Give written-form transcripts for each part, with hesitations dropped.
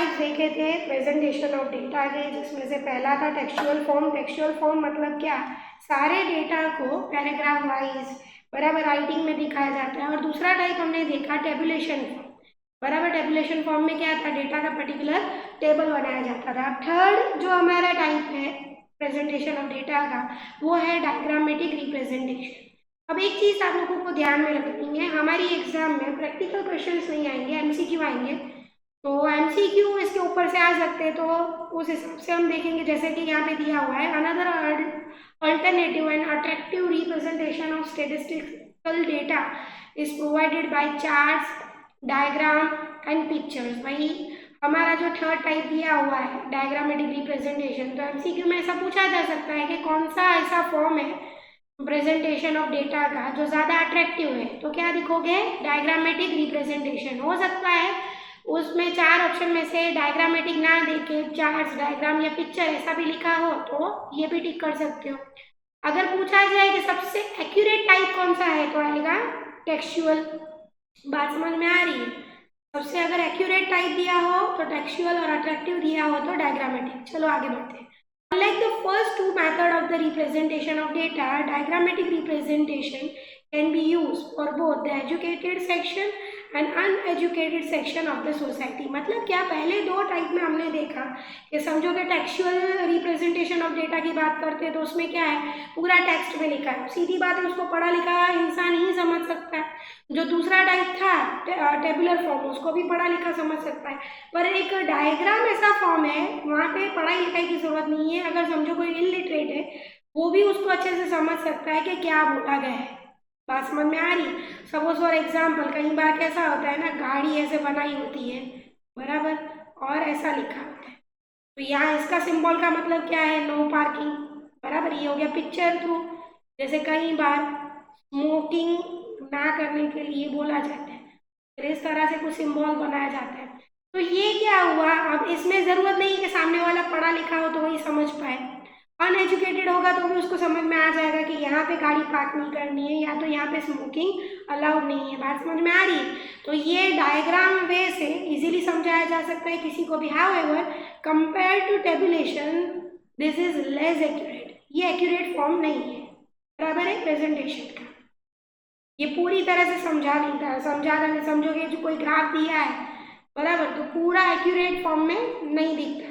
Types देखे थे presentation of data के, जिसमें से पहला था टेक्सचुअल फॉर्म। टेक्सचुअल फॉर्म मतलब क्या, सारे डेटा को पैराग्राफ वाइज बराबर राइटिंग में दिखाया जाता है। और दूसरा टाइप हमने देखा टेबुलेशन फॉर्म, बराबर टेबुलेशन फॉर्म में क्या था, डेटा का पर्टिकुलर टेबल बनाया जाता था। थर्ड जो हमारा टाइप है प्रेजेंटेशन ऑफ डेटा का, वो है डायग्रामेटिक रिप्रेजेंटेशन। अब एक चीज आप लोगों को ध्यान में रखनी है, हमारी एग्जाम में प्रैक्टिकल क्वेश्चंस नहीं आएंगे, एमसीक्यू आएंगे। तो एमसीक्यू इसके ऊपर से आ सकते हैं, तो उस हिसाब से हम देखेंगे। जैसे कि यहाँ पे दिया हुआ है, another alternative and attractive representation of statistical data is provided by charts, diagram and pictures. वही हमारा जो थर्ड टाइप दिया हुआ है डायग्रामेटिक रिप्रेजेंटेशन, तो एमसीक्यू में ऐसा पूछा जा सकता है कि कौन सा ऐसा फॉर्म है प्रेजेंटेशन ऑफ डेटा का जो ज़्यादा अट्रैक्टिव है। तो क्या लिखोगे, डायग्रामेटिक रिप्रेजेंटेशन। हो सकता है उसमें चार ऑप्शन में से डायग्रामेटिक ना देके चार्ट्स, डायग्राम या पिक्चर ऐसा भी लिखा हो, तो ये भी टिक कर सकते हो। अगर पूछा जाए कि सबसे एक्यूरेट टाइप कौन सा है, तो आएगा टेक्सचुअल। बात समझ में आ रही है? सबसे अगर एक्यूरेट टाइप दिया हो तो टेक्सचुअल, और अट्रैक्टिव दिया हो तो डायग्रामेटिक। चलो आगे बढ़ते हैं। Unlike the first two methods of the representation of data, diagrammatic representation can be used for both the educated section and uneducated section of the society। मतलब क्या, पहले दो टाइप में हमने देखा कि समझोगे टेक्सचुअल रिप्रेजेंटेशन ऑफ डेटा की बात करते हैं तो उसमें क्या है, पूरा टेक्स्ट में लिखा है, सीधी बात है, उसको पढ़ा लिखा इंसान ही समझ सकता है। जो दूसरा टाइप था टेबुलर फॉर्म, उसको भी पढ़ा लिखा समझ सकता है। पर एक डायग्राम ऐसा फॉर्म है, वहाँ पे पढ़ाई लिखाई की जरूरत नहीं है। अगर समझो कोई इलिटरेट है, वो भी उसको अच्छे से समझ सकता है कि क्या बोला गया है। बात समझ में आ रही? सपोज फॉर एग्जाम्पल, कई बार कैसा होता है ना, गाड़ी ऐसे बनाई होती है बराबर, और ऐसा लिखा होता है, तो यहाँ इसका सिंबल का मतलब क्या है, नो पार्किंग बराबर। ये हो गया पिक्चर थ्रू। जैसे कई बार स्मोकिंग ना करने के लिए बोला जाता है, फिर इस तरह से कुछ सिंबल बनाया जाता है। तो ये क्या हुआ, अब इसमें जरूरत नहीं है कि सामने वाला पढ़ा लिखा हो तो वही समझ पाए। अनएजुकेटेड होगा तो भी उसको समझ में आ जाएगा कि यहाँ पे गाड़ी पार्क नहीं करनी है, या तो यहाँ पे स्मोकिंग अलाउड नहीं है। बात समझ में आ रही है? तो ये डायग्राम वे से इजीली समझाया जा सकता है किसी को भी। However compare to tabulation this is less accurate. ये एक्यूरेट फॉर्म नहीं है, बराबर है प्रेजेंटेशन का। ये पूरी तरह से समझाना समझोगे, जो कोई ग्राफ दिया है बराबर, तो पूरा एक्यूरेट फॉर्म में नहीं दिखता।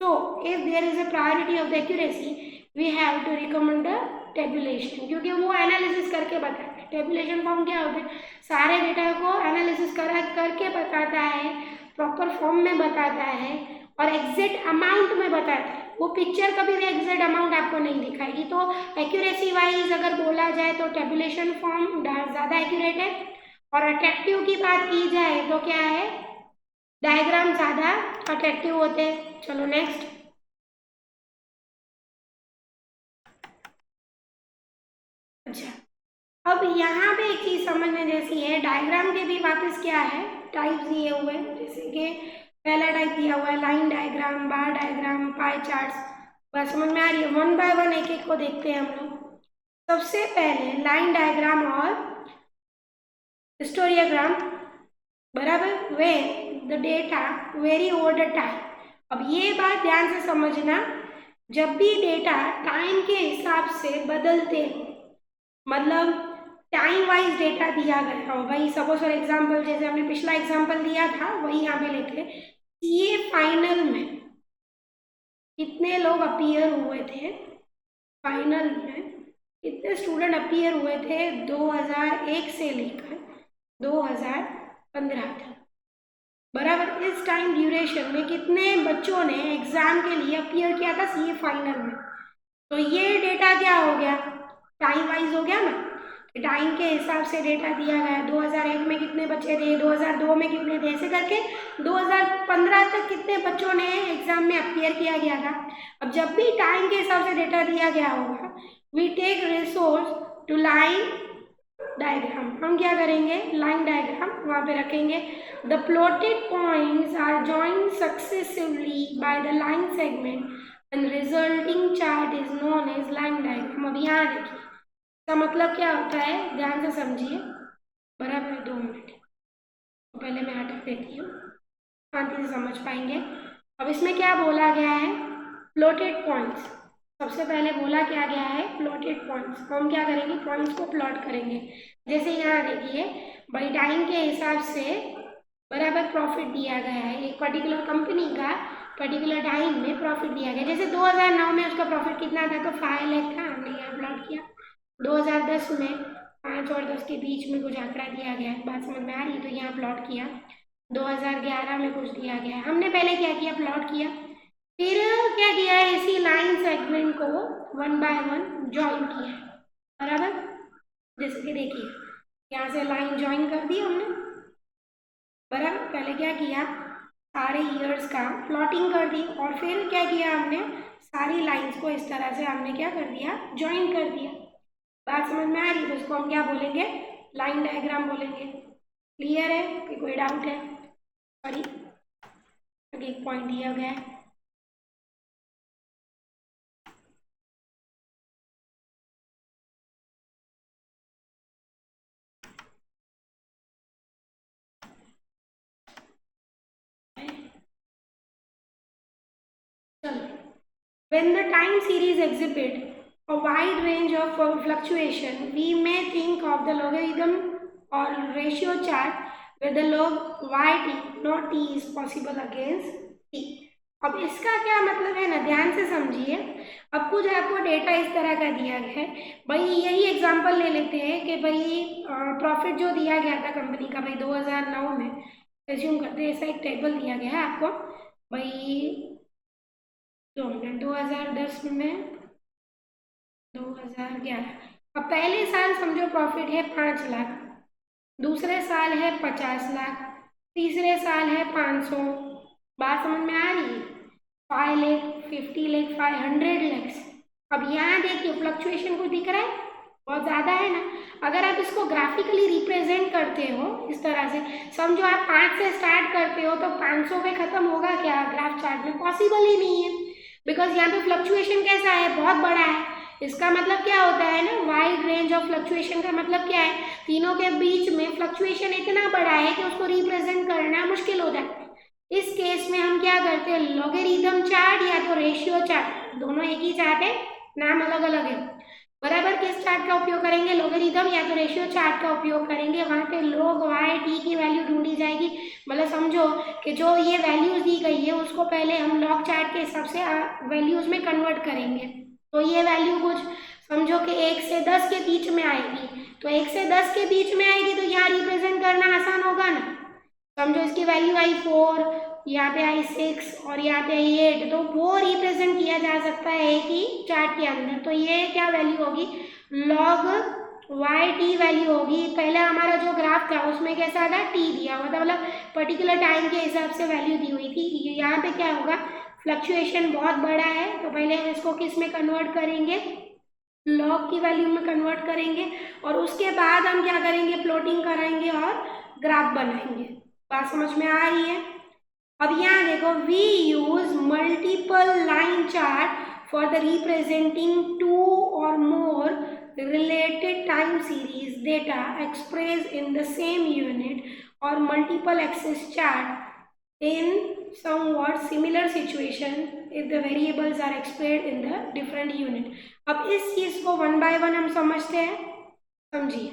So, if there is a priority of the accuracy, we have to recommend the tabulation, क्योंकि वो एनालिसिस करके बताता है। टेबुलेशन फॉर्म क्या होता है, सारे डेटा को एनालिसिस करके बताता है, प्रॉपर फॉर्म में बताता है, और एग्जैक्ट अमाउंट में बताता है। वो पिक्चर कभी भी एग्जैक्ट अमाउंट आपको नहीं दिखाएगी। तो एक्यूरेसी वाइज अगर बोला जाए तो टेबुलेशन फॉर्म ज़्यादा एक्यूरेट है, और अट्रैक्टिव की बात की जाए तो क्या है, डायग्राम ज़्यादा अट्रैक्टिव होते हैं। चलो नेक्स्ट। अच्छा, अब यहाँ पे एक चीज समझने जैसी है, डायग्राम के भी वापस क्या है, टाइप्स दिए हुए हैं। जैसे कि पहला टाइप दिया हुआ है लाइन डायग्राम, बार डायग्राम, पाई चार्ट्स। बस समझ में आ रही है? वन बाय वन एक एक को देखते हैं हम लोग। सबसे पहले लाइन डायग्राम और हिस्टोरियोग्राम बराबर, way the data very over the time. अब ये बात ध्यान से समझना, जब भी डेटा टाइम के हिसाब से बदलते हैं, मतलब टाइम वाइज डेटा दिया गया हो, भाई सपोज फॉर एग्जांपल जैसे हमने पिछला एग्जांपल दिया था वही यहाँ पे लेते हैं। ये फाइनल में कितने लोग अपीयर हुए थे, फाइनल में कितने स्टूडेंट अपीयर हुए थे 2001 से लेकर 2015 तक बराबर। इस टाइम ड्यूरेशन में कितने बच्चों ने एग्जाम के लिए अपीयर किया था सीए फाइनल में। तो ये डेटा क्या हो गया, टाइम वाइज हो गया ना, टाइम के हिसाब से डेटा दिया गया। 2001 में कितने बच्चे थे, 2002 में कितने थे, ऐसे करके 2015 तक कितने बच्चों ने एग्जाम में अपीयर किया गया था। अब जब भी टाइम के हिसाब से डेटा दिया गया होगा, we take resource to line diagram. हम क्या करेंगे, लाइन डायग्राम वहाँ पे रखेंगे। The plotted points are joined successively by the line segment and resulting chart is known as line diagram. अब यहाँ देखिए इसका मतलब क्या होता है, ध्यान से समझिए बराबर। 2 मिनट पहले मैं हटा देती हूँ। शांति से समझ पाएंगे। अब इसमें क्या बोला गया है, प्लॉटेड पॉइंट्स। सबसे पहले बोला क्या गया है, प्लॉटेड पॉइंट्स। तो हम क्या करेंगे, पॉइंट्स को प्लॉट करेंगे। जैसे यहाँ देखिए भाई टाइम के हिसाब से बराबर प्रॉफिट दिया गया है, एक पर्टिकुलर कंपनी का पर्टिकुलर टाइम में प्रॉफिट दिया गया। जैसे 2009 में उसका प्रॉफिट कितना था, तो 5 लाख था, हमने यहाँ प्लॉट किया। 2010 में 5 और 10 के बीच में कुछ आंकड़ा दिया गया है, बात समझ में आ रही है, तो यहाँ प्लॉट किया। 2011 में कुछ दिया गया है, हमने पहले क्या किया, प्लॉट किया। फिर क्या किया है, इसी लाइन सेगमेंट को 1 बाय 1 ज्वाइन किया है, बराबर। जैसे कि देखिए यहाँ से लाइन ज्वाइन कर दी हमने, बराबर। पहले क्या किया, सारे ईयर्स का प्लॉटिंग कर दी, और फिर क्या किया हमने, सारी लाइंस को इस तरह से हमने क्या कर दिया, ज्वाइन कर दिया। बात समझ में आ रही है, तो इसको हम क्या बोलेंगे, लाइन डायग्राम बोलेंगे। क्लियर है कि कोई डाउट है? सॉरी, आगे एक पॉइंट दिया गया है। When the time series exhibit a wide range of fluctuation, we may think of the logarithm or ratio chart where the log yt not t is possible against t. अब इसका क्या मतलब है ना, ध्यान से समझिए। अब कुछ आपको डेटा इस तरह का दिया गया है, भाई यही एग्जांपल ले लेते हैं कि भाई प्रॉफिट जो दिया गया था कंपनी का भाई 2009 में, एज्यूम करते हैं ऐसा एक टेबल दिया गया है आपको भाई 2010 में 2011। अब पहले साल समझो प्रॉफिट है 5 लाख, दूसरे साल है 50 लाख, तीसरे साल है 500। बात समझ में आ रही है, 5 लाख, 50 लाख, 500 लैक्स। अब यहाँ देखिए फ्लक्चुएशन को दिख रहा है, बहुत ज़्यादा है ना। अगर आप इसको ग्राफिकली रिप्रेजेंट करते हो इस तरह से, समझो आप 5 से स्टार्ट करते हो तो 500 पे खत्म होगा क्या ग्राफ चार्ट में, पॉसिबल ही नहीं है। बिकॉज यहाँ पे फ्लक्चुएशन कैसा है, बहुत बड़ा है। इसका मतलब क्या होता है ना, वाइड रेंज ऑफ फ्लक्चुएशन का मतलब क्या है, तीनों के बीच में फ्लक्चुएशन इतना बड़ा है कि उसको रिप्रेजेंट करना मुश्किल हो जाता है। इस केस में हम क्या करते हैं, लॉगरिथम चार्ट या तो रेशियो चार्ट, दोनों एक ही चार्ट है, नाम अलग अलग है, बराबर। किस चार्ट का उपयोग करेंगे, लॉगरिथम या तो रेशियो चार्ट का उपयोग करेंगे। वहां पे log y t की वैल्यू ढूंढी जाएगी। मतलब समझो कि जो ये वैल्यूज दी गई है उसको पहले हम लॉग चार्ट के हिसाब से वैल्यूज में कन्वर्ट करेंगे। तो ये वैल्यू कुछ समझो कि 1 से 10 के बीच में आएगी, तो 1 से 10 के बीच में आएगी तो यहाँ रिप्रेजेंट करना आसान होगा ना। समझो इसकी वैल्यू आई 4, यहाँ पे आई 6 और यहाँ पे आई 8, तो वो रिप्रेजेंट किया जा सकता है एक ही चार्ट के अंदर। तो ये क्या वैल्यू होगी, लॉग वाई टी वैल्यू होगी। पहले हमारा जो ग्राफ था उसमें कैसा था, टी दिया हुआ था, मतलब पर्टिकुलर टाइम के हिसाब से वैल्यू दी हुई थी। यहाँ पे क्या होगा, फ्लक्चुएशन बहुत बड़ा है, तो पहले हम इसको किस में कन्वर्ट करेंगे, लॉग की वैल्यू में कन्वर्ट करेंगे, और उसके बाद हम क्या करेंगे, प्लॉटिंग कराएंगे और ग्राफ बनाएंगे। बात समझ में आ रही है? अब यहाँ देखो, we use multiple line chart for the representing 2 और मोर related time series data expressed in the same unit or multiple axis chart in somewhat similar situation if the variables are expressed in the different unit। अब इस चीज को 1 by 1 हम समझते हैं, समझिए।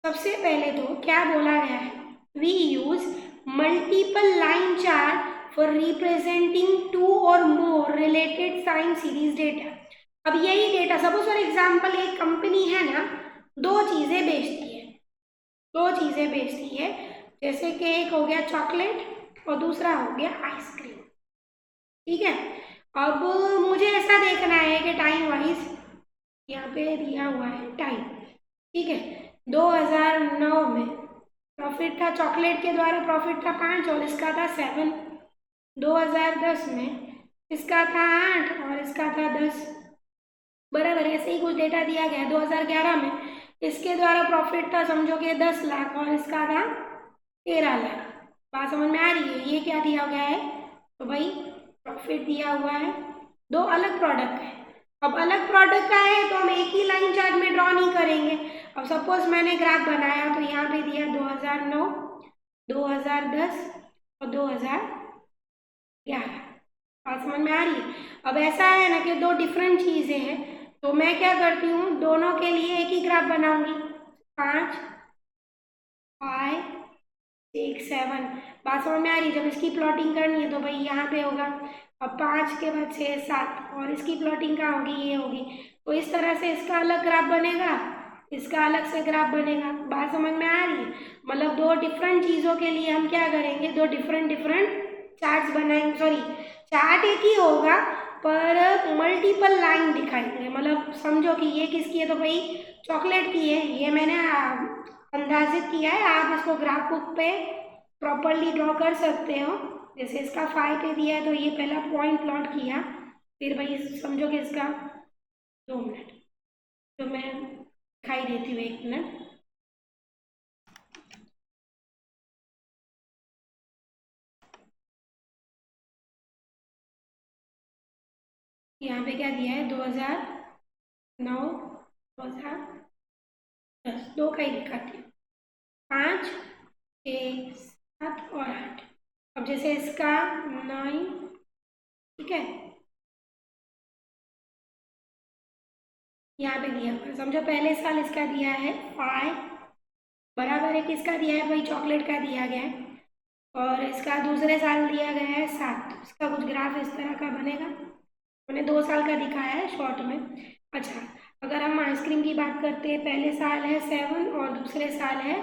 सबसे पहले तो क्या बोला गया है, we use multiple line chart for representing 2 और more related time series data. अब यही डेटा, सपोज फॉर एग्जाम्पल एक कंपनी है ना, दो चीजें बेचती है, जैसे कि एक हो गया चॉकलेट और दूसरा हो गया आइसक्रीम, ठीक है। अब मुझे ऐसा देखना है कि टाइम वाइज यहाँ पे दिया हुआ है टाइम, ठीक है। 2009 में प्रॉफिट था, चॉकलेट के द्वारा प्रॉफिट था 5 और इसका था 7। 2010 में इसका था 8 और इसका था 10, बराबर। ऐसे ही कुछ डेटा दिया गया है। 2011 में इसके द्वारा प्रॉफिट था समझो कि 10 लाख और इसका था 13 लाख। बात समझ में आ रही है? ये क्या दिया गया है, तो भाई प्रॉफिट दिया हुआ है, दो अलग प्रोडक्ट है। अब अलग प्रोडक्ट का है तो हम एक ही लाइन चार्ट में ड्रॉ नहीं करेंगे। अब सपोज मैंने ग्राफ बनाया तो यहाँ पे दिया 2009, 2010 और 2011। बात समझ में आ रही है? अब ऐसा है ना कि दो डिफरेंट चीज़ें हैं, तो मैं क्या करती हूँ, दोनों के लिए एक ही ग्राफ बनाऊंगी। 5, 5, 6, 7। बात समझ में आ रही है? जब इसकी प्लॉटिंग करनी है तो भाई यहाँ पे होगा। अब 5 के बाद 6, 7 और इसकी प्लॉटिंग कहाँ होगी, ये होगी। तो इस तरह से इसका अलग ग्राफ बनेगा, इसका अलग से ग्राफ बनेगा। बात समझ में आ रही है? मतलब दो डिफरेंट चीज़ों के लिए हम क्या करेंगे, दो डिफरेंट डिफरेंट चार्ट्स बनाएंगे। सॉरी, चार्ट एक ही होगा पर मल्टीपल लाइन दिखाएंगे। मतलब समझो कि ये किसकी है, तो भाई चॉकलेट की है, ये मैंने अंदाजित किया है। आप इसको ग्राफ बुक पे प्रॉपरली ड्रॉ कर सकते हो। जैसे इसका 5 पे दिया है तो ये पहला पॉइंट प्लॉट किया, फिर भाई समझो कि इसका 2 मिनट, तो मैं दिखाई देती हूँ 1 मिनट। यहाँ पे क्या दिया है, 2009, 2010, दो का ही दिखाती हूँ। 5, 6, 7 और 8। अब जैसे इसका 9, ठीक है, यहाँ पे दिया हुआ है। समझो पहले साल इसका दिया है 5, बराबर है किसका दिया है भाई, चॉकलेट का दिया गया है। और इसका दूसरे साल दिया गया है 7। इसका कुछ ग्राफ इस तरह का बनेगा। मैंने 2 साल का दिखाया है शॉर्ट में। अच्छा, अगर हम आइसक्रीम की बात करते हैं, पहले साल है 7 और दूसरे साल है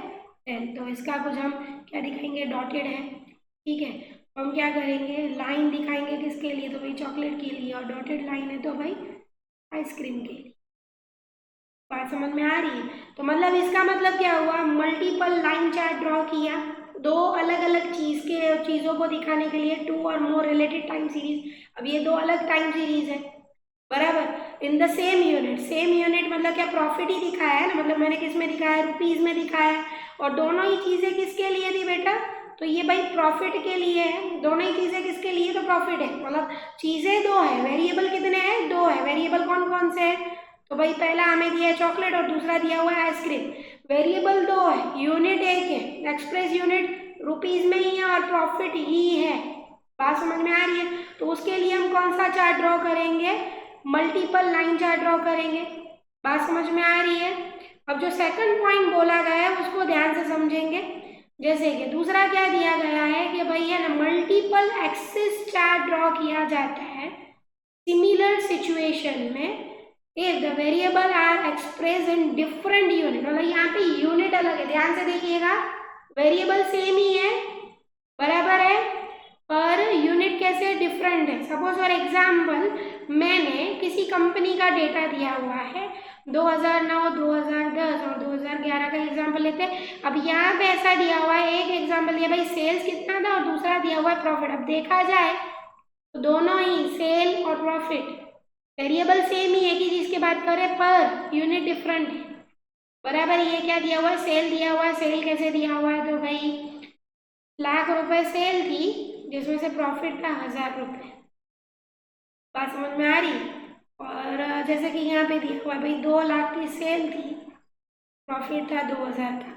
10, तो इसका कुछ हम क्या दिखाएंगे, डॉटेड है, ठीक है। तो हम क्या करेंगे, लाइन दिखाएंगे किसके लिए, तो भाई चॉकलेट के लिए, और डॉटेड लाइन है तो भाई आइसक्रीम के लिए। बात समझ में आ रही है? तो मतलब इसका मतलब क्या हुआ, मल्टीपल लाइन चार्ट ड्रॉ किया, दो अलग अलग चीज़ों को दिखाने के लिए, 2 और मोर रिलेटेड टाइम सीरीज। अब ये दो अलग टाइम सीरीज है, बराबर, in the same unit. Same unit मतलब क्या, प्रॉफिट ही दिखाया है ना, मतलब मैंने किस में दिखाया है, रुपीज़ में दिखाया है। और दोनों ही चीज़ें किसके लिए थी बेटा, तो ये भाई प्रॉफिट के लिए है। दोनों ही चीज़ें किसके लिए, तो प्रॉफिट है। मतलब चीज़ें दो है, वेरिएबल कितने हैं, दो है। वेरिएबल कौन कौन से है, तो भाई पहला हमें दिया है चॉकलेट और दूसरा दिया हुआ है आइसक्रीम। वेरिएबल दो है, यूनिट एक है, एक्सप्रेस यूनिट रुपीज़ में ही है और प्रॉफिट ही है। बात समझ में आ रही है? तो उसके लिए हम कौन सा चार्ट ड्रॉ करेंगे, मल्टीपल लाइन चार्ट ड्रॉ करेंगे। बात समझ में आ रही है? अब जो सेकंड पॉइंट बोला गया है उसको ध्यान से समझेंगे। जैसे कि दूसरा क्या दिया गया है कि भाई है ना, मल्टीपल एक्सिस चार्ट ड्रॉ किया जाता है सिमिलर सिचुएशन में if the variable are express in different unit. मतलब यहाँ पे यूनिट अलग है, ध्यान से देखिएगा, वेरिएबल सेम ही है, बराबर है, पर यूनिट कैसे डिफरेंट है। सपोज फॉर एग्जाम्पल मैंने किसी कंपनी का डेटा दिया हुआ है, 2009, 2010 और 2011 का एग्जाम्पल लेते हैं। अब यहाँ पे ऐसा दिया हुआ है, एक एग्जाम्पल दिया भाई सेल्स कितना था और दूसरा दिया हुआ है प्रॉफिट। अब देखा जाए तो दोनों ही सेल और प्रॉफिट वेरिएबल सेम ही है कि जिसकी बात करें, पर यूनिट डिफरेंट है, बराबर। ये क्या दिया हुआ है, सेल दिया हुआ है। सेल कैसे दिया हुआ है, तो भाई ₹1,00,000 सेल थी जिसमें से प्रॉफिट था ₹1,000। बात समझ में आ रही है? और जैसे कि यहाँ पे दिया हुआ है भाई 2,00,000 की सेल थी, प्रॉफिट था 2,000 का।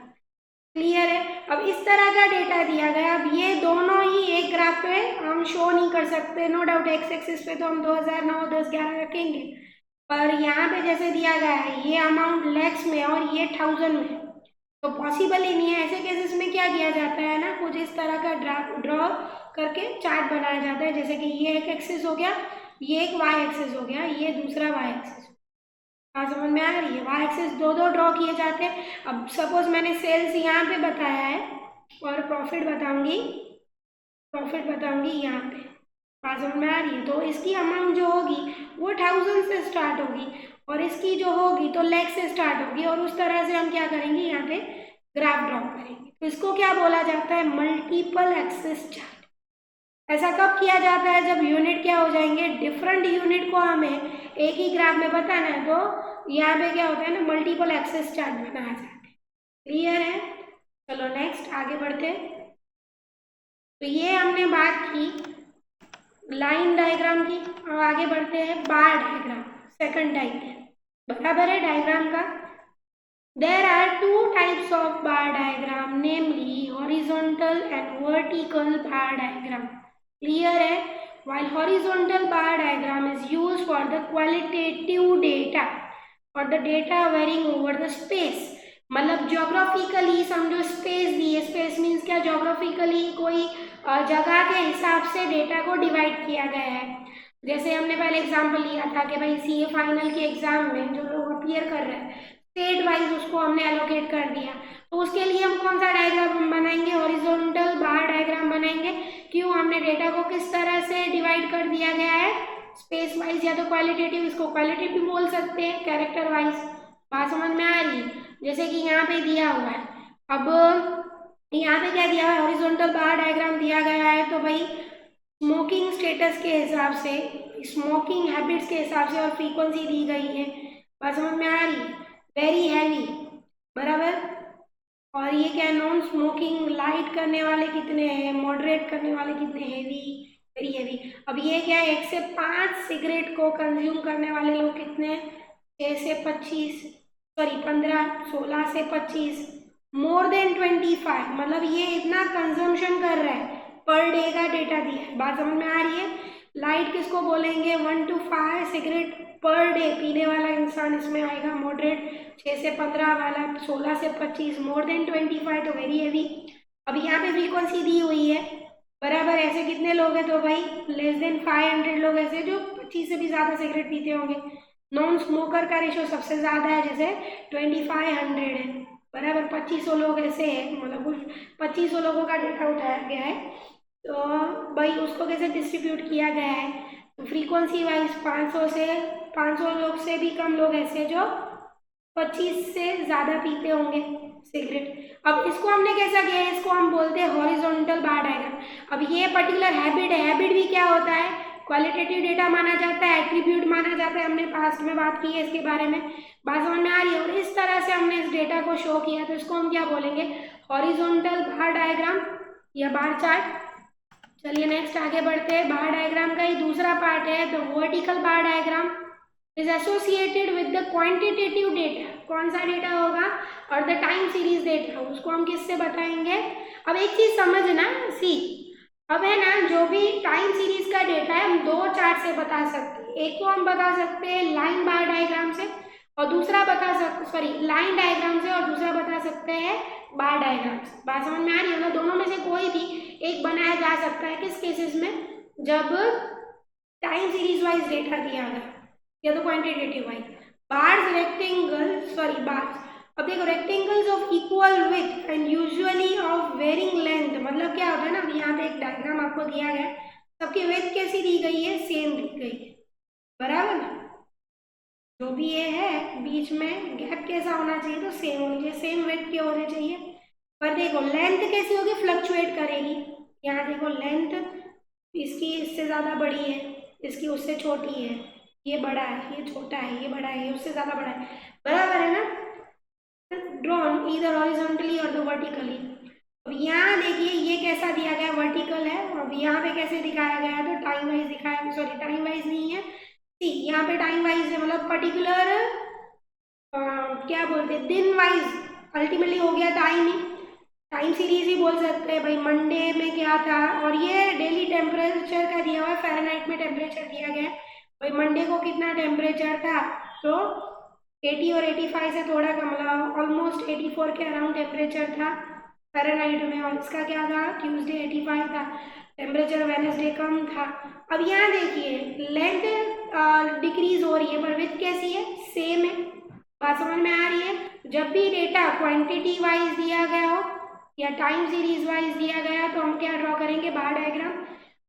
क्लियर है? अब इस तरह का डेटा दिया गया। अब ये दोनों ही एक ग्राफ पे हम शो नहीं कर सकते, नो डाउट। एक्स एक्सिस पे तो हम 2009, 10, 11 रखेंगे, पर यहाँ पे जैसे दिया गया है ये अमाउंट लैक्स में और ये 1000 में, तो पॉसिबल ही नहीं है। ऐसे केसेस में क्या किया जाता है ना, कुछ इस तरह का ड्रॉ करके चार्ट बनाया जाता है। जैसे कि ये एक एक्सिस हो गया, ये एक वाई एक्सिस हो गया, ये दूसरा वाई एक्सिस। हाँ, समझ में आ रही है? वाई एक्सिस दो दो ड्रॉ किए जाते हैं। अब सपोज मैंने सेल्स यहाँ पे बताया है और प्रॉफिट बताऊंगी यहाँ पे। बात समझ में आ रही है? तो इसकी अमाउंट जो होगी वो 1000 से स्टार्ट होगी और इसकी जो होगी तो लैख से स्टार्ट होगी। और उस तरह से हम क्या करेंगे, यहाँ पे ग्राफ ड्रॉ करेंगे। तो इसको क्या बोला जाता है, मल्टीपल एक्सिस चार्ट। ऐसा कब किया जाता है, जब यूनिट क्या हो जाएंगे, डिफरेंट यूनिट को हमें एक ही ग्राफ में बताना है, तो यहाँ पे क्या होता है ना, मल्टीपल एक्सिस चार्ट बनाया जाता है। क्लियर है? चलो नेक्स्ट आगे बढ़ते हैं। तो ये हमने बात की लाइन डायग्राम की। अब आगे बढ़ते हैं बार डायग्राम, सेकंड टाइप है, बराबर है डायग्राम का। There are two types of bar diagram, namely horizontal and vertical bar diagram. Clear है? While horizontal bar diagram is used for the qualitative data or the data varying over the space. मतलब geographically समझो space दी है, space means क्या, geographically कोई जगह के हिसाब से डेटा को डिवाइड किया गया है। जैसे हमने पहले एग्जांपल लिया था कि भाई सीए फाइनल के एग्जाम में जो लोग अपीयर कर रहे हैं स्टेट वाइज उसको हमने एलोकेट कर दिया, तो उसके लिए हम कौन सा डायग्राम बनाएंगे, हॉरिजॉन्टल बार डायग्राम बनाएंगे। क्यों, हमने डेटा को किस तरह से डिवाइड कर दिया गया है, स्पेस वाइज या तो क्वालिटेटिव, इसको क्वालिटेटिव बोल सकते हैं, कैरेक्टर वाइज। बात समझ में आ रही है? जैसे कि यहाँ पे दिया हुआ है, अब यहाँ पे क्या दिया है, हॉरिजॉन्टल बार डायग्राम दिया गया है, तो भाई स्मोकिंग स्टेटस के हिसाब से, स्मोकिंग हैबिट्स के हिसाब से और फ्रीक्वेंसी दी गई है। बात समझ में आ रही है? वेरी हैवी, बराबर। और ये क्या, नॉन स्मोकिंग, लाइट करने वाले कितने हैं, मॉडरेट करने वाले कितने, हैवी, वेरी हैवी। अब ये क्या है, 1 से 5 सिगरेट को कंज्यूम करने वाले लोग कितने, 6 से 25, सॉरी 15, 16 से 25, मोर देन 25, मतलब ये इतना कंजम्पशन कर रहा है, पर डे का डेटा दिया है। बात समझ में आ रही है? लाइट किसको बोलेंगे, 1 to 5 सिगरेट पर डे पीने वाला इंसान इसमें आएगा। मॉडरेट 6 से 15 वाला, 16 से 25, मोर देन 25 तो वेरी हैवी। अब यहाँ पे फ्रीक्वेंसी दी हुई है, बराबर। ऐसे कितने लोग हैं, तो भाई लेस देन 500 लोग ऐसे जो 25 से भी ज़्यादा सिगरेट पीते होंगे। नॉन स्मोकर का रेशो सबसे ज़्यादा है, जैसे 2500 है, बराबर। 2500 लोग ऐसे हैं, मतलब कुछ 2500 लोगों का डेटा उठाया गया है, तो भाई उसको कैसे डिस्ट्रीब्यूट किया गया है, तो फ्रीक्वेंसी वाइज 500 लोग से भी कम लोग ऐसे जो 25 से ज़्यादा पीते होंगे सिगरेट। अब इसको हमने कैसा किया है, इसको हम बोलते हैं हॉरिजॉन्टल बार डायग्राम। अब ये पर्टिकुलर हैबिट है, हैबिट भी क्या होता है, क्वालिटेटिव डेटा माना जाता है, एट्रीब्यूट माना जाता है, हमने पास्ट में बात की है इसके बारे में। बात समझ में आ रही है? और इस तरह से हमने इस डेटा को शो किया, तो इसको हम क्या बोलेंगे, हॉरिजॉन्टल बार डायग्राम या बार चार्ट। चलिए नेक्स्ट आगे बढ़ते हैं। बार डायग्राम का ही दूसरा पार्ट है the vertical bar diagram is associated with the quantitative data. कौन सा डेटा होगा, और द टाइम सीरीज डेटा, उसको हम किससे बताएंगे। अब एक चीज समझना, सी अब है ना, जो भी टाइम सीरीज का डेटा है हम दो चार्ट से बता सकते हैं। एक को हम बता सकते हैं लाइन बार डायग्राम से, और दूसरा बता सकते, सॉरी लाइन डायग्राम से, और दूसरा बता सकते हैं बार डायग्राम से। बात समझ में आ रही है ना? दोनों में से कोई भी एक बनाया जा सकता है, किस केसेस में, जब टाइम सीरीज वाइज डेटा दिया गया या तो quantitative wise. Bars rectangle, sorry bars, अब देखो rectangles of equal width and usually of varying length, मतलब क्या होता है ना, यहाँ पे एक डायग्राम आपको दिया गया है, सबकी विड्थ कैसी दी गई है, सेम दी गई है, बराबर ना। जो भी ये है बीच में गैप कैसा होना चाहिए, तो सेम होनी चाहिए, सेम विड्थ के होने चाहिए। पर देखो लेंथ कैसी होगी, फ्लक्चुएट करेगी। यहाँ देखो लेंथ इसकी इससे ज़्यादा बड़ी है, इसकी उससे छोटी है, ये बड़ा है, ये छोटा है, ये बड़ा है, ये उससे ज़्यादा बड़ा है, बराबर है ना। ड्रॉन इधर हॉरिजॉन्टली और तो वर्टिकली। अब यहाँ देखिए ये कैसा दिया गया, वर्टिकल है। अब यहाँ पे कैसे दिखाया गया है, तो टाइम वाइज दिखाया, सॉरी टाइम वाइज नहीं है, सी यहाँ पे टाइम वाइज है, मतलब पर्टिकुलर क्या बोलते हैं, दिन वाइज अल्टीमेटली हो गया टाइम ही, टाइम सीरीज ही बोल सकते हैं भाई। मंडे में क्या था, और ये डेली टेम्परेचर का दिया हुआ है, फ़ारेनहाइट में टेम्परेचर दिया गया है भाई। मंडे को कितना टेम्परेचर था, तो 80 और 85 से थोड़ा कम, मतलब ऑलमोस्ट 84 के अराउंड टेम्परेचर था फ़ारेनहाइट में। और इसका क्या था, ट्यूसडे 85 था टेम्परेचर, वेडनेसडे कम था। अब यहाँ देखिए लेंथ डिक्रीज हो रही है, पर विड्थ कैसी है, सेम है। बात समझ में आ रही है? जब भी डेटा क्वांटिटी वाइज दिया गया हो या टाइम सीरीज वाइज दिया गया, तो हम क्या ड्रॉ करेंगे, बार डायग्राम।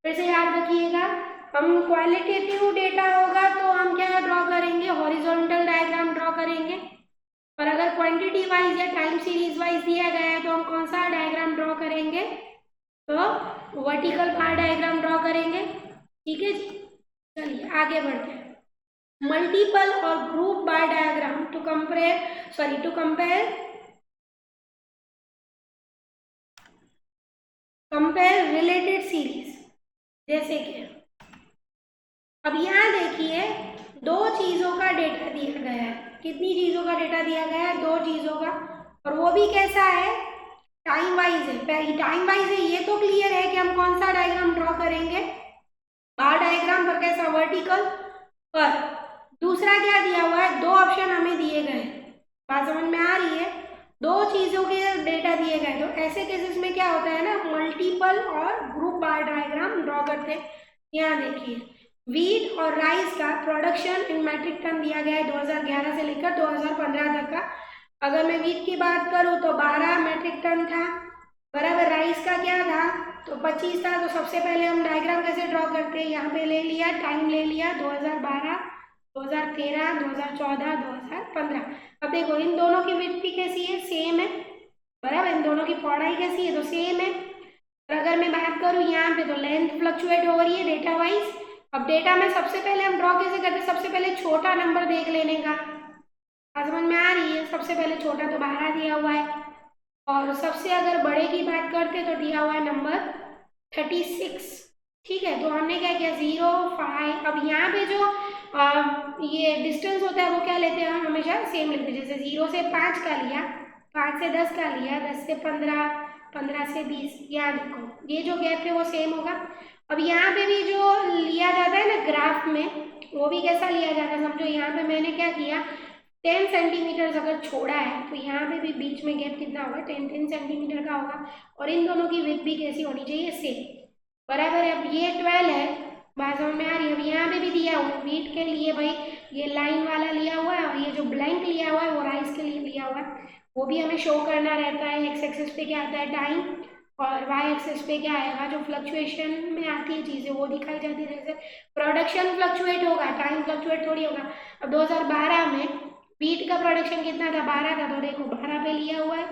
फिर से याद रखिएगा, हम क्वालिटेटिव डेटा होगा तो हम क्या ड्रॉ करेंगे, हॉरिजॉन्टल डायग्राम ड्रॉ करेंगे। और अगर क्वांटिटी वाइज या टाइम सीरीज वाइज दिया गया है, तो हम कौन सा डायग्राम ड्रॉ करेंगे, तो वर्टिकल बार डायग्राम ड्रॉ करेंगे। ठीक है जी, चलिए आगे बढ़ते हैं। मल्टीपल और group bar diagram to compare related series, जैसे कि अब यहाँ देखिए दो चीजों का डेटा दिया गया है, कितनी चीज़ों का डेटा दिया गया है? 2 चीज़ों का, और वो भी कैसा है? टाइम वाइज है। टाइम वाइज है ये तो क्लियर है कि हम कौन सा डायग्राम ड्रॉ करेंगे, बार डायग्राम पर, कैसा? वर्टिकल पर। दूसरा क्या दिया हुआ है? 2 ऑप्शन हमें दिए गए, बात समझ में आ रही है? 2 चीज़ों के डेटा दिए गए, तो ऐसे केसेस में क्या होता है ना, मल्टीपल और ग्रुप बार डायग्राम ड्रॉ करते हैं। यहाँ देखिए, वीट और राइस का प्रोडक्शन इन मैट्रिक टन दिया गया है 2011 से लेकर 2015 तक का। अगर मैं वीट की बात करूँ तो 12 मैट्रिक टन था, बराबर। राइस का क्या था? तो 25 था। तो सबसे पहले हम डायग्राम कैसे ड्रॉ करते हैं? यहाँ पे ले लिया, टाइम ले लिया 2012, 2013, 2014, 2015। अब देखो इन दोनों की विड्थ भी कैसी है? सेम है, बराबर। इन दोनों की पौड़ाई कैसी है? तो सेम है। और अगर मैं बात करूँ यहाँ पे, तो लेंथ फ्लक्चुएट हो रही है डेटा वाइज। अब डेटा में सबसे पहले हम ड्रॉ कैसे करते हैं? सबसे पहले छोटा नंबर देख लेने का, समझ में आ रही है? सबसे पहले छोटा तो 12 दिया हुआ है, और सबसे अगर बड़े की बात करते तो दिया हुआ है नंबर 36। ठीक है, तो हमने क्या किया? 0, 5। अब यहाँ पे जो ये डिस्टेंस होता है वो क्या लेते हैं? हम हमेशा सेम लेते हैं। जैसे 0 से 5 का लिया, 5 से 10 का लिया, 10 से 15, 15 से 20। यहाँ देखो ये जो गैप है वो सेम होगा। अब यहाँ पे भी जो लिया जाता है ना ग्राफ में, वो भी कैसा लिया जाता है? समझो यहाँ पे मैंने क्या किया, 10 सेंटीमीटर अगर छोड़ा है तो यहाँ पे भी बीच में गैप कितना होगा? 10 सेंटीमीटर का होगा। और इन दोनों की विड्थ भी कैसी होनी चाहिए? सेम, बराबर है। अब ये 12 है, बात समझ में आ रही है? अब यहाँ पे भी दिया हुआ है वीट के लिए, भाई ये लाइन वाला लिया हुआ है, और ये जो ब्लैंक लिया हुआ है वो राइस के लिए लिया हुआ है। वो भी हमें शो करना रहता है। एक्स एक्सिस पे क्या आता है? टाइम, और वाई एक्सिस पे क्या आएगा? जो फ्लक्चुएशन में आती है चीज़ें वो दिखाई जाती है। जैसे प्रोडक्शन फ्लक्चुएट होगा, टाइम फ्लक्चुएट थोड़ी होगा। अब 2012 में वीट का प्रोडक्शन कितना था? 12 था, तो देखो 12 पे लिया हुआ है,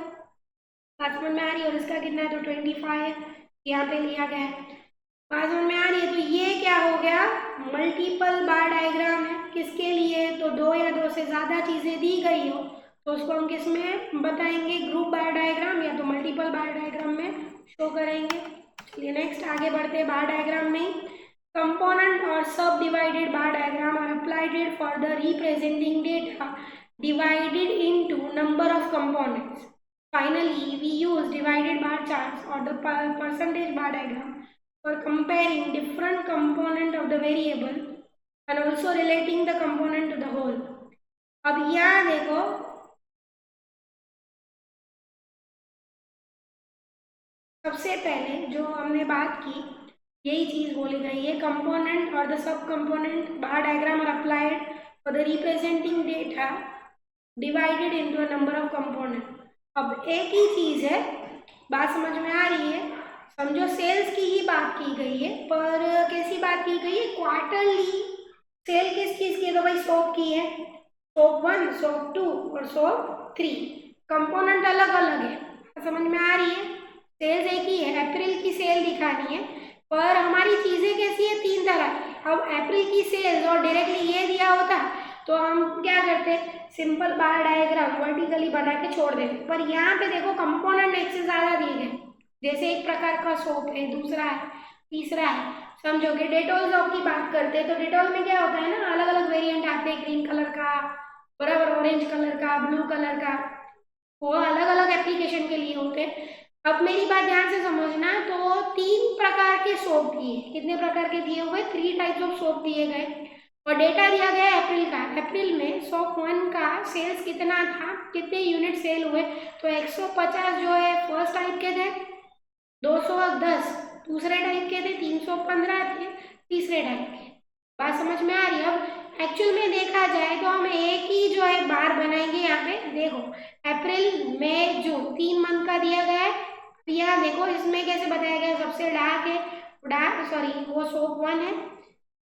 बात समझ में आ रही है? और इसका कितना है? तो 25 यहाँ पे लिया गया है, बात समझ में आ रही है? तो ये क्या हो गया? मल्टीपल बार डायग्राम है। किसके लिए? तो 2 या 2 से ज़्यादा चीज़ें दी गई हो तो उसको हम किस में बताएंगे? ग्रुप बार डायग्राम या तो मल्टीपल बार डायग्राम में शो करेंगे। चलिए नेक्स्ट आगे बढ़ते हैं। बार डायग्राम में कंपोनेंट और sub divided bar diagram are applied for the representing data divided into number of components. Finally, we use divided bar charts or the percentage bar diagram for comparing different component of the variable and also relating the component to the whole. अब यहाँ देखो, सबसे पहले जो हमने बात की यही चीज बोली गई है, कंपोनेंट और the sub component bar diagram are applied for the representing data divided into a number of component. अब एक ही चीज है, बात समझ में आ रही है? समझो सेल्स की ही बात की गई है, पर कैसी बात की गई है? क्वार्टरली सेल किस चीज की है? तो भाई सोप की है, सोप 1, सोप 2 और सोप 3। कंपोनेंट अलग अलग है, समझ में आ रही है? सेल्स एक ही है, अप्रैल की सेल दिखानी है, पर हमारी चीजें कैसी है? 3 तरह की। अब अप्रैल की सेल्स और डायरेक्टली ये दिया होता तो हम क्या करते? सिंपल बार डायग्राम वर्टिकली बना के छोड़ देते, पर यहाँ पे देखो कंपोनेंट एक से ज्यादा दिए गए। जैसे एक प्रकार का सोप है, दूसरा है, तीसरा है। समझोगे? डेटॉल सोप की बात करते हैं तो डेटॉल में क्या होता है ना, अलग अलग वेरिएंट आते हैं, ग्रीन कलर का, बराबर, ऑरेंज कलर का, ब्लू कलर का, वो अलग अलग एप्लीकेशन के लिए होते हैं। अब मेरी बात ध्यान से समझना, तो 3 प्रकार के सोप दिए। कितने प्रकार के दिए हुए? 3 टाइप्स ऑफ सोप दिए गए, और डेटा दिया गया है अप्रैल का। अप्रैल में सोप 1 का सेल्स कितना था, कितने यूनिट सेल हुए? तो 150 जो है फर्स्ट टाइप के थे, 210 दूसरे टाइप के थे, 315 थे तीसरे टाइप के। बात समझ में आ रही है? अब एक्चुअल में देखा जाए तो हम एक ही जो है बार बनाएंगे। यहाँ पे देखो अप्रैल मई जून 3 मंथ का दिया गया है। यहाँ देखो इसमें कैसे बताया गया है? सबसे डार्क है, डार्क सॉरी वो सोप 1 है,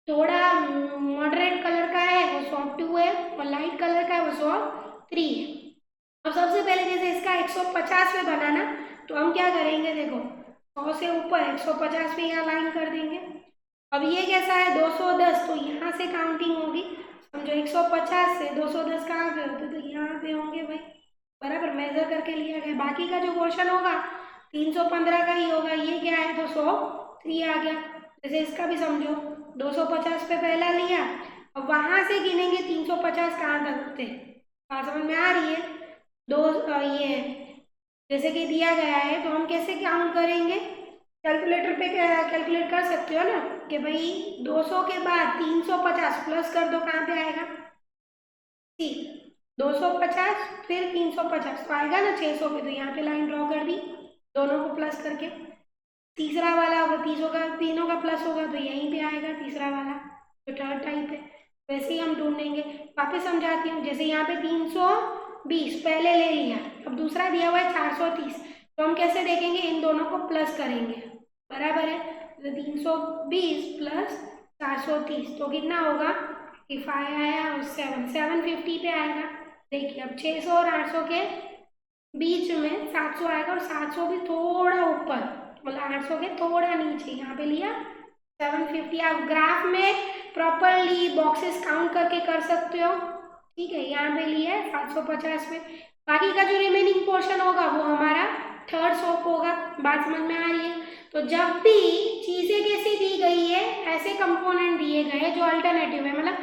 थोड़ा मॉडरेट कलर का है वो सोप 2 है, और लाइट कलर का है वो सोप 3 है। अब सबसे पहले जैसे इसका 150 पे बनाना, तो हम क्या करेंगे? देखो 100 से ऊपर 150 पे यहाँ लाइन कर देंगे। अब ये कैसा है? 210, तो यहाँ से काउंटिंग होगी। समझो 150 से 210 कहाँ पे होते? तो यहाँ पे होंगे भाई, बराबर, मेजर करके लिया गया। बाकी का जो पोर्शन होगा 315 का ही होगा। ये क्या है? तो 103 आ गया। जैसे इसका भी समझो 250 पे पहला लिया, अब वहां से गिनेंगे 350 कहाँ तक होते हैं, बात समझ में आ रही है? ये जैसे कि दिया गया है तो हम कैसे काउंट करेंगे? कैलकुलेटर पे कैलकुलेट कर सकते हो ना कि भाई 200 के बाद 350 प्लस कर दो, कहाँ पे आएगा? सी 250 फिर 350 तो आएगा ना 600 पे, तो यहाँ पे लाइन ड्रॉ कर दी दोनों को प्लस करके। तीसरा वाला होगा, तीनों का प्लस होगा तो यहीं पे आएगा तीसरा वाला, जो थर्ड टाइप है। वैसे ही हम ढूंढेंगे। वापस समझाती हूँ, जैसे यहाँ पे 320 पहले ले लिया, अब दूसरा दिया हुआ है 430, तो हम कैसे देखेंगे? इन दोनों को प्लस करेंगे, बराबर है? तो 320 प्लस 430 तो कितना होगा? 55 आया और 750 पे आएगा। देखिए अब 600 और 800 के बीच में 700 आएगा, और 700 भी थोड़ा ऊपर, मतलब 800 के थोड़ा नीचे यहाँ पे लिया 750। आप ग्राफ में प्रॉपरली बॉक्सेस काउंट करके कर सकते हो, ठीक है? यहाँ पे लिया है 750 में, बाकी का जो रिमेनिंग पोर्शन होगा वो हमारा थर्ड सोप होगा। बात समझ में आ रही है? तो जब भी चीजें कैसी दी गई है, ऐसे कंपोनेंट दिए गए जो अल्टरनेटिव है, मतलब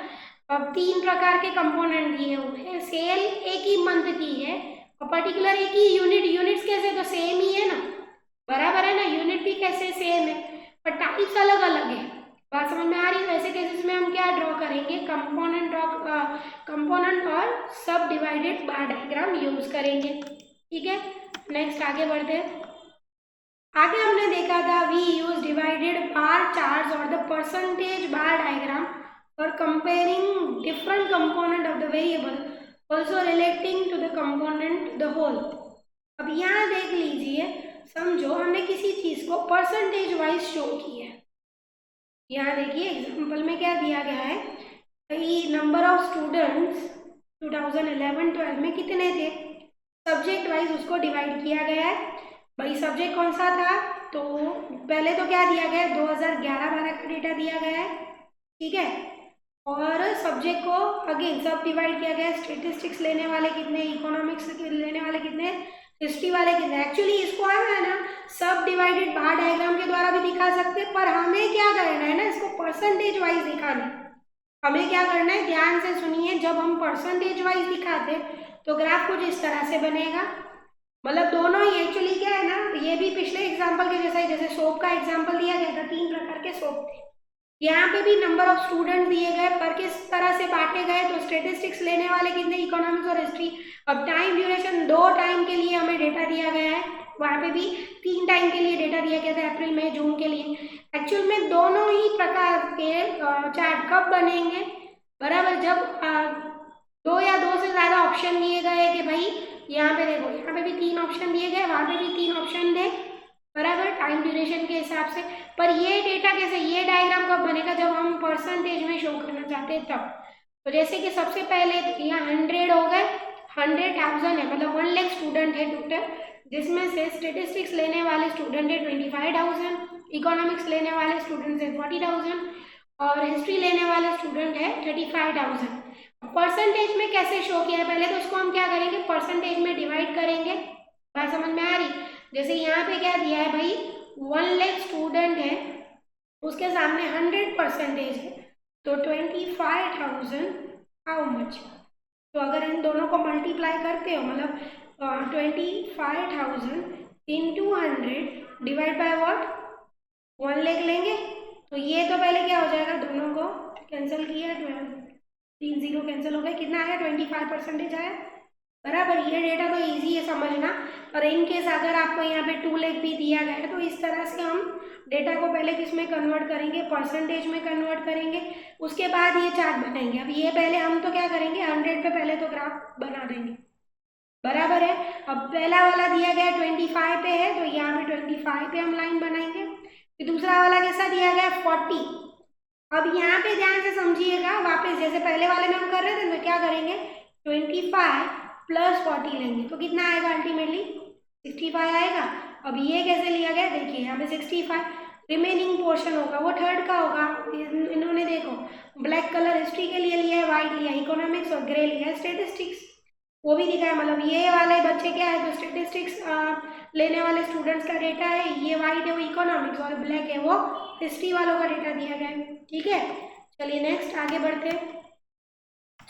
अब 3 प्रकार के कंपोनेंट दिए हुए हैं, सेल एक ही मंथ की है और पर्टिकुलर एक ही यूनिट्स कैसे? तो सेम ही है ना, बराबर है ना? यूनिट भी कैसे? सेम है, पर टाइप्स अलग अलग है। बात समझ में आ रही है? वैसे केसेस में हम क्या ड्रॉ करेंगे? कंपोनेंट और sub divided bar diagram use करेंगे, ठीक है? नेक्स्ट आगे बढ़ते हैं। आगे हमने देखा था we use divided bar charts और the percentage bar diagram for comparing different component of the variable, also relating to the component the whole. अब यहाँ देख लीजिए, समझो हमने किसी चीज को परसेंटेज वाइज शो किया है। यहाँ देखिए एग्जाम्पल में क्या दिया गया है, भाई नंबर ऑफ स्टूडेंट्स 2011-12 में कितने थे, सब्जेक्ट वाइज उसको डिवाइड किया गया है। भाई सब्जेक्ट कौन सा था? तो पहले तो क्या दिया गया है? 2011-12 का डेटा दिया गया है, ठीक है? और सब्जेक्ट को अगेन सब डिवाइड किया गया है। स्टेटिस्टिक्स लेने वाले कितने, इकोनॉमिक्स लेने वाले कितने, हिस्ट्री वाले कितने। एक्चुअली इसको हम है ना सब डिवाइडेड बार डायग्राम के द्वारा भी दिखा सकते हैं, पर हमें क्या करना है ना, इसको परसेंटेज वाइज दिखाना है। हमें क्या करना है, ध्यान से सुनिए, जब हम परसेंटेज वाइज दिखाते तो ग्राफ कुछ इस तरह से बनेगा। मतलब दोनों ही एक्चुअली क्या है ना, ये भी पिछले एग्जाम्पल के जैसा ही, जैसे सोप का एग्जाम्पल दिया गया था, 3 प्रकार के सोप थे। यहाँ पे भी नंबर ऑफ स्टूडेंट दिए गए, पर किस तरह से बांटे गए, तो स्टेटिस्टिक्स लेने वाले कितने, इकोनॉमिक्स और हिस्ट्री। अब टाइम ड्यूरेशन 2 टाइम के लिए हमें डेटा दिया गया है, वहाँ पे भी 3 टाइम के लिए डेटा दिया गया था, अप्रैल मई जून के लिए। एक्चुअल में दोनों ही प्रकार के चार्ट कब बनेंगे, बराबर जब 2 या 2 से ज्यादा ऑप्शन दिए गए कि भाई यहाँ पे देखो, यहाँ पे भी 3 ऑप्शन दिए गए, वहाँ पे भी 3 ऑप्शन दे, बराबर टाइम ड्यूरेशन के हिसाब से। पर ये डेटा कैसे, ये डायग्राम कब बनेगा, जब हम परसेंटेज में शो करना चाहते हैं तब। तो जैसे कि सबसे पहले यहाँ 100 हो गए, 100,000 है, मतलब 1 लाख स्टूडेंट है टोटल, जिसमें से स्टेटिस्टिक्स लेने वाले स्टूडेंट है 25,000, इकोनॉमिक्स लेने वाले स्टूडेंट है 40,000 और हिस्ट्री लेने वाले स्टूडेंट है 35,000। परसेंटेज में कैसे शो किया है, पहले तो उसको हम क्या करेंगे, परसेंटेज में डिवाइड करेंगे। बात समझ में आ रही? जैसे यहाँ पे क्या दिया है भाई, 1 लाख स्टूडेंट है, उसके सामने 100% है, तो 25,000 हाउ मच। तो अगर इन दोनों को मल्टीप्लाई करते हो, मतलब 25,000 into 100 divide by what, 1 lakh लेंगे। तो ये तो पहले क्या हो जाएगा, दोनों को कैंसिल किया, 3 0 कैंसिल हो गए, कितना आया, 25% आया, बराबर। ये डेटा तो इजी है समझना, और इन केस अगर आपको यहाँ पे 2 लाख भी दिया गया है, तो इस तरह से हम डेटा को पहले किस में कन्वर्ट करेंगे, परसेंटेज में कन्वर्ट करेंगे, उसके बाद ये चार्ट बनाएंगे। अब ये पहले हम तो क्या करेंगे, 100 पे पहले तो ग्राफ बना देंगे, बराबर है। अब पहला वाला दिया गया 25 पे है, तो यहाँ पे 25 पे हम लाइन बनाएंगे। फिर दूसरा वाला कैसा दिया गया, 40। अब यहाँ पे ध्यान से समझिएगा, वापस जैसे पहले वाले में हम कर रहे थे, तो क्या करेंगे, 25 प्लस 40 लेंगे, तो कितना आएगा, अल्टीमेटली 65 आएगा। अब ये कैसे लिया गया, देखिए यहाँ पे 65, रिमेनिंग पोर्शन होगा वो थर्ड का होगा। इन्होंने देखो ब्लैक कलर हिस्ट्री के लिए लिया है, व्हाइट लिया इकोनॉमिक्स और ग्रे लिया है स्टेटिस्टिक्स, वो भी दिखा है। मतलब ये वाले बच्चे क्या है, तो स्टेटिस्टिक्स लेने वाले स्टूडेंट्स का डेटा है, ये व्हाइट है वो इकोनॉमिक्स और ब्लैक है वो हिस्ट्री वालों का डेटा दिया गया है, ठीक है। चलिए नेक्स्ट आगे बढ़ते हैं।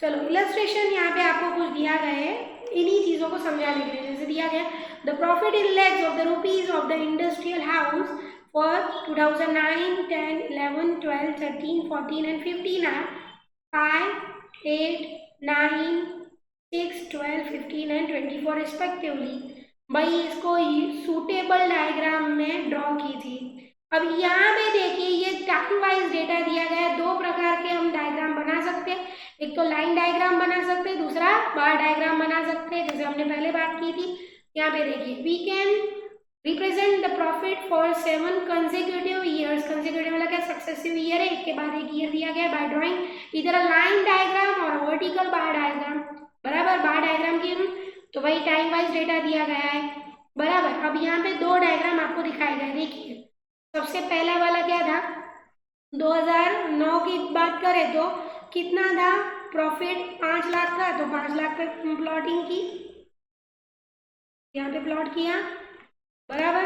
चलो इलस्ट्रेशन यहाँ पे आपको कुछ दिया गया है इन्हीं चीज़ों को समझाने के लिए। जैसे दिया गया the profit in lakhs of the rupees of the industrial house for 2009, 10, 11, 12, 13, 14 and 15 are 5, 8, 9, 6, 12, 15 and 24 respectively. भाई इसको सूटेबल डायग्राम में ड्रॉ कीजिए। अब यहाँ पे देखिए ये टाइम वाइज डेटा दिया गया है। दो प्रकार के हम डायग्राम बना सकते हैं, एक तो लाइन डायग्राम बना सकते हैं, दूसरा बार डायग्राम बना सकते हैं, जैसे हमने पहले बात की थी। यहाँ पे देखिए we can represent the profit for 7 consecutive years. Consecutive मतलब क्या, सक्सेसिव ईयर है, एक के बाद एक ईयर दिया गया है, बाय ड्रॉइंग इधर अ लाइन डायग्राम और वर्टिकल बार डायग्राम। बराबर, बार डायग्राम की तो वही टाइम वाइज डेटा दिया गया है। बराबर, अब यहाँ पे दो डायग्राम आपको दिखाए गए। देखिए सबसे पहला वाला क्या था, 2009 की बात करें तो कितना था प्रॉफिट, 5 लाख था, तो 5 लाख पे प्लॉटिंग की, यहाँ पे प्लॉट किया। बराबर,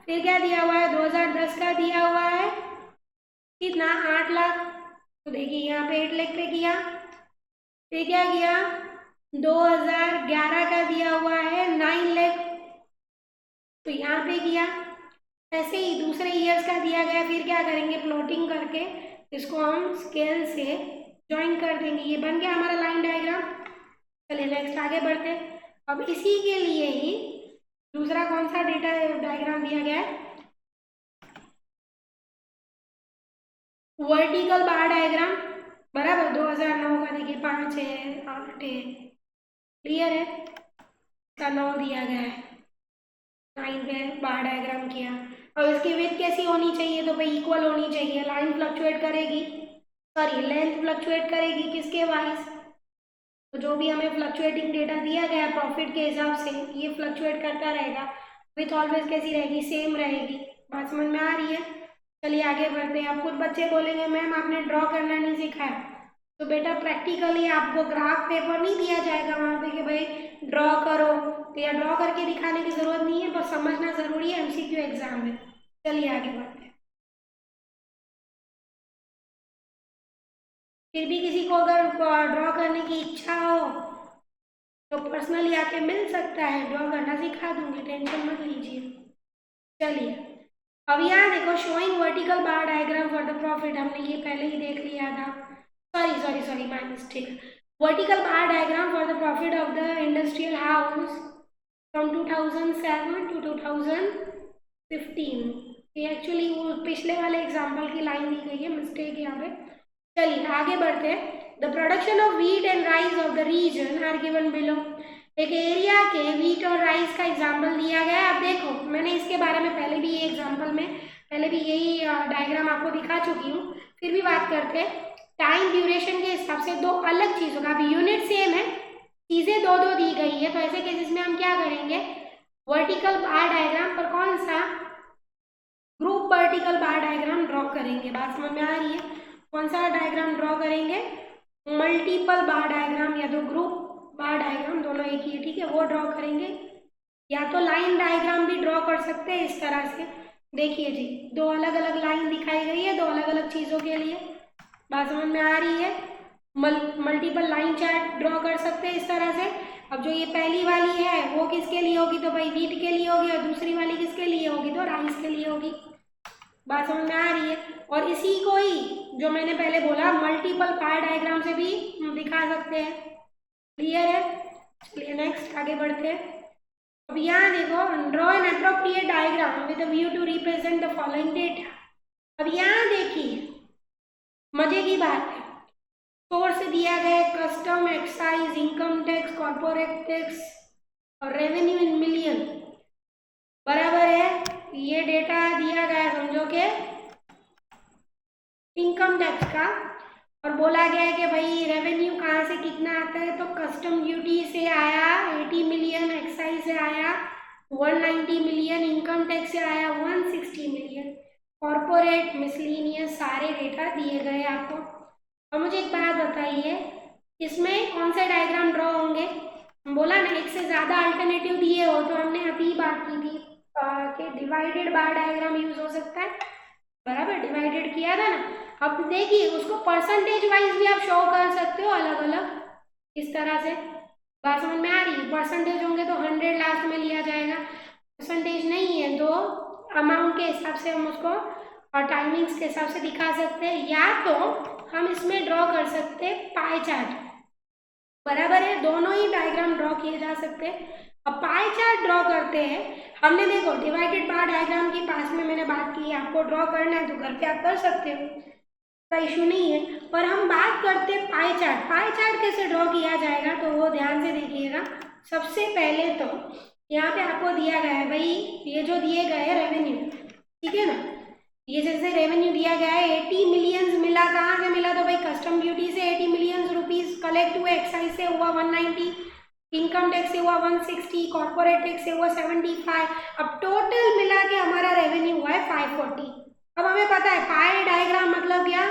फिर क्या दिया हुआ है, 2010 का दिया हुआ है कितना, 8 लाख, तो देखिए यहाँ पे 8 लाख पे किया। फिर क्या किया, 2011 का दिया हुआ है 9 लाख, तो यहाँ पे किया। ऐसे ही दूसरे ईयर्स का दिया गया, फिर क्या करेंगे, प्लॉटिंग करके इसको हम स्केल से ज्वाइन कर देंगे। ये बन गया हमारा लाइन डायग्राम। चलिए नेक्स्ट आगे बढ़ते। अब इसी के लिए ही दूसरा कौन सा डेटा डायग्राम दिया गया है, वर्टिकल बार डायग्राम। बराबर, 2009 का देखिए 5 है, 8 है, क्लियर है, इसका 9 दिया गया है, 9 पे बार डायग्राम किया। अब इसकी विड्थ कैसी होनी चाहिए, तो भाई इक्वल होनी चाहिए। लाइन फ्लक्चुएट करेगी, सॉरी लेंथ फ्लक्चुएट करेगी किसके वाइज, तो जो भी हमें फ्लक्चुएटिंग डेटा दिया गया प्रॉफिट के हिसाब से ये फ्लक्चुएट करता रहेगा। विथ ऑलवेज कैसी रहेगी, सेम रहेगी। बात समझ में आ रही है। चलिए आगे बढ़ते हैं। अब कुछ बच्चे बोलेंगे मैम आपने ड्रॉ करना नहीं सिखाया, तो बेटा प्रैक्टिकली आपको ग्राफ पेपर नहीं दिया जाएगा वहाँ पे कि भाई ड्रॉ करो, तो या ड्रॉ करके दिखाने की जरूरत नहीं है, बस समझना जरूरी है, एमसीक्यू एग्जाम में। चलिए आगे बढ़ते हैं। फिर भी किसी को अगर ड्रॉ करने की इच्छा हो तो पर्सनली आके मिल सकता है, ड्रॉ करना सिखा दूंगी, टेंशन मत लीजिए। चलिए अब यहाँ देखो, showing vertical bar diagram for the profit, हमने ये पहले ही देख लिया था। Sorry my mistake. Vertical bar diagram for the profit of the industrial house from 2007 to 2015। ये एक्चुअली वो पिछले वाले एग्जाम्पल की लाइन दी गई है, मिस्टेक है यहाँ पे। चलिए आगे बढ़ते हैं। The production of wheat and rice of the region are given below. एक एरिया के व्हीट और राइस का एग्जाम्पल दिया गया है। अब देखो मैंने इसके बारे में पहले भी ये एग्जाम्पल में पहले भी यही डायग्राम आपको दिखा चुकी हूँ, फिर भी बात करते हैं। टाइम ड्यूरेशन के हिसाब से दो अलग चीज़ों का, अभी यूनिट सेम है, चीज़ें दो दो दी गई है, तो ऐसे केसेस में हम क्या करेंगे, वर्टिकल बार डायग्राम पर कौन सा, group vertical bar diagram draw करेंगे। बात समझ में आ रही है। कौन सा डायग्राम ड्रॉ करेंगे, मल्टीपल बार डायग्राम या तो ग्रुप बार डायग्राम, दोनों एक ही है, ठीक है, वो ड्रॉ करेंगे। या तो लाइन डायग्राम भी ड्रॉ कर सकते हैं इस तरह से। देखिए जी, दो अलग अलग लाइन दिखाई गई है, दो अलग अलग चीज़ों के लिए। बात समझ में आ रही है। मल्टीपल लाइन चार्ट ड्रॉ कर सकते हैं इस तरह से। अब जो ये पहली वाली है वो किसके लिए होगी, तो भाई व्हीट के लिए होगी, और दूसरी वाली किसके लिए होगी, तो राइस के लिए होगी। बात समझ में आ रही है। और इसी को ही जो मैंने पहले बोला मल्टीपल बार डायग्राम से भी दिखा सकते हैं। क्लियर है। चलिए नेक्स्ट आगे बढ़ते हैं। अब यहाँ देखो, draw an appropriate diagram with a view to represent the following data. अब यहाँ देखिए मजे की बात है, सोर्स दिया गया custom, excise, income tax, corporate tax और रेवेन्यू इन मिलियन। बराबर है, ये डेटा दिया गया समझो के इनकम टैक्स का, और बोला गया है कि भाई रेवेन्यू कहाँ से कितना आता है, तो कस्टम ड्यूटी से आया 80 मिलियन, एक्साइज से आया 190 मिलियन, इनकम टैक्स से आया 160 मिलियन, कॉर्पोरेट मिसलिनियस सारे डेटा दिए गए आपको। और मुझे एक बात बताइए, इसमें कौन से डायग्राम ड्रॉ होंगे, बोला ना एक से ज़्यादा अल्टरनेटिव दिए हो, तो हमने अभी बात की थी कि डिवाइडेड बार डायग्राम यूज हो सकता है। बराबर, डिवाइडेड किया था ना। अब देखिए उसको परसेंटेज वाइज भी आप शो कर सकते हो अलग अलग। इस तरह से। बात समझ में आ रही है? परसेंटेज होंगे तो 100 लास्ट में लिया जाएगा, परसेंटेज नहीं है तो अमाउंट के हिसाब से हम उसको और टाइमिंग्स के हिसाब से दिखा सकते हैं, या तो हम इसमें ड्रॉ कर सकते हैं पाई चार्ट। बराबर है, दोनों ही डायग्राम ड्रॉ किए जा सकते हैं। अब पाई चार्ट ड्रॉ करते हैं, हमने देखो डिवाइडेड बार डायग्राम की पास में मैंने बात की, आपको ड्रॉ करना है तो घर पे आप कर सकते हो, कोई इशू नहीं है। पर हम बात करते हैं पाई चार्ट। पाई चार्ट कैसे ड्रॉ किया जाएगा तो वो ध्यान से देखिएगा। सबसे पहले तो यहाँ पे आपको दिया गया है भाई, ये जो दिए गए हैं रेवेन्यू, ठीक है ना, ये जैसे रेवेन्यू दिया गया है 80 मिलियंस मिला, कहाँ से मिला तो भाई कस्टम ड्यूटी से 80 मिलियंस रुपीज कलेक्ट हुए, एक्साइज से हुआ 190, इनकम टैक्स से हुआ 160, कॉर्पोरेट टैक्स से हुआ 75। अब टोटल मिला के हमारा रेवेन्यू हुआ है 540। अब हमें पता है पाई डायग्राम मतलब क्या,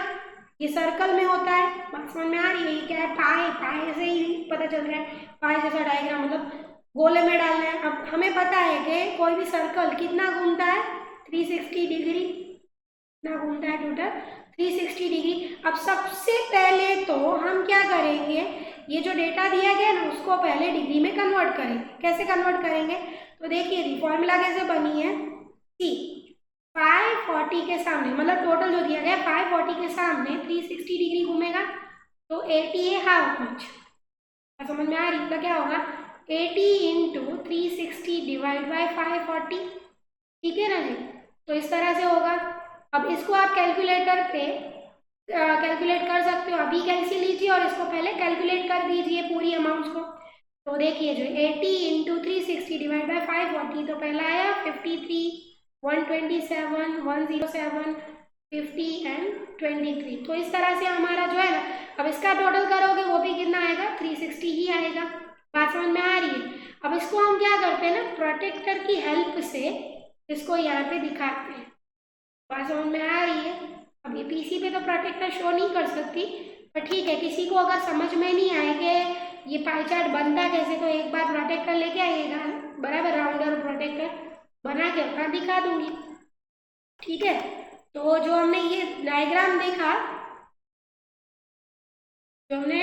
ये सर्कल में होता है। बात समझ में आ रही है? ये क्या है, पाई, पाई से ही पता चल रहा है, पाई जैसा डायग्राम मतलब गोले में डालना है। अब हमें पता है कि कोई भी सर्कल कितना घूमता है, 360 डिग्री, कितना घूमता है टोटल 360 डिग्री। अब सबसे पहले तो हम क्या करेंगे, ये जो डेटा दिया गया ना उसको पहले डिग्री में कन्वर्ट करेंगे। कैसे कन्वर्ट करेंगे तो देखिए फॉर्मूला कैसे बनी है, सी 540 के सामने, मतलब टोटल जो दिया गया 540 के सामने 360 डिग्री घूमेगा तो 80 है हाफ मच। समझ में आ रही है? क्या होगा 80 इंटू 360 डिवाइड बाई 540, ठीक है ना जी। तो इस तरह से होगा। अब इसको आप कैलकुलेटर पे कैलकुलेट कर सकते हो, अभी कैंसिल लीजिए और इसको पहले कैलकुलेट कर दीजिए पूरी अमाउंट्स को। तो देखिए जो 80 इंटू 360 डिवाइड बाई 540, तो पहला आया 53, 127, 107, 50 एंड 23। तो इस तरह से हमारा जो है ना, अब इसका टोटल करोगे वो भी कितना आएगा, 360 ही आएगा। बात समझ में आ रही है? अब इसको हम क्या करते हैं ना, प्रोटेक्टर की हेल्प से इसको यहाँ पे दिखाते हैं। बात समझ में आ रही है? अब ये पीसी पे तो प्रोटेक्टर शो नहीं कर सकती, पर ठीक है, किसी को अगर समझ में नहीं आए कि ये पाई चार्ट बनता कैसे, तो एक बार प्रोटेक्टर लेके आइएगा, बराबर, राउंडर प्रोटेक्टर बना के अपना दिखा दूंगी, ठीक है। तो जो हमने ये डायग्राम देखा, जो हमने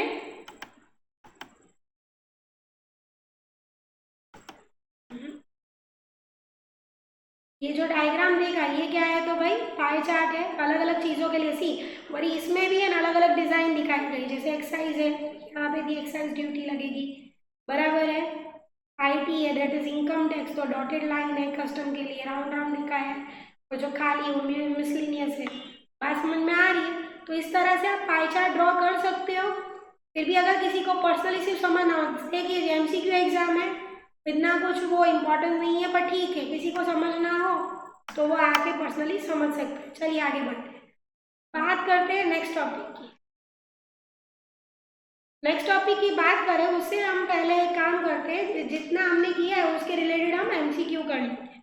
ये जो डायग्राम देखा, ये क्या है तो भाई पाई चार्ट है, अलग अलग चीज़ों के लिए। सी और इसमें भी है ना अलग अलग डिज़ाइन दिखाई गई, जैसे एक्साइज है, यहाँ पे भी एक्साइज ड्यूटी लगेगी, बराबर है। आईटी है, दैट इज इनकम टैक्स, तो डॉटेड लाइन है कस्टम के लिए, राउंड राउंड लिखा है, और जो खाली वो मिसलिनियस है। बात समझ में आ रही है? तो इस तरह से आप पाई चार्ट ड्रॉ कर सकते हो। फिर भी अगर किसी को पर्सनली सिर्फ समझ ना हो, देखिए एमसीक्यू एग्जाम है, इतना कुछ वो इम्पोर्टेंट नहीं है, पर ठीक है, किसी को समझना हो तो वो आके पर्सनली समझ सकते हैं। चलिए आगे बढ़ते हैं, बात करते हैं नेक्स्ट टॉपिक की। नेक्स्ट टॉपिक की बात करें उससे हम पहले एक काम करते हैं, जितना हमने किया है उसके रिलेटेड हम एमसीक्यू कर लें।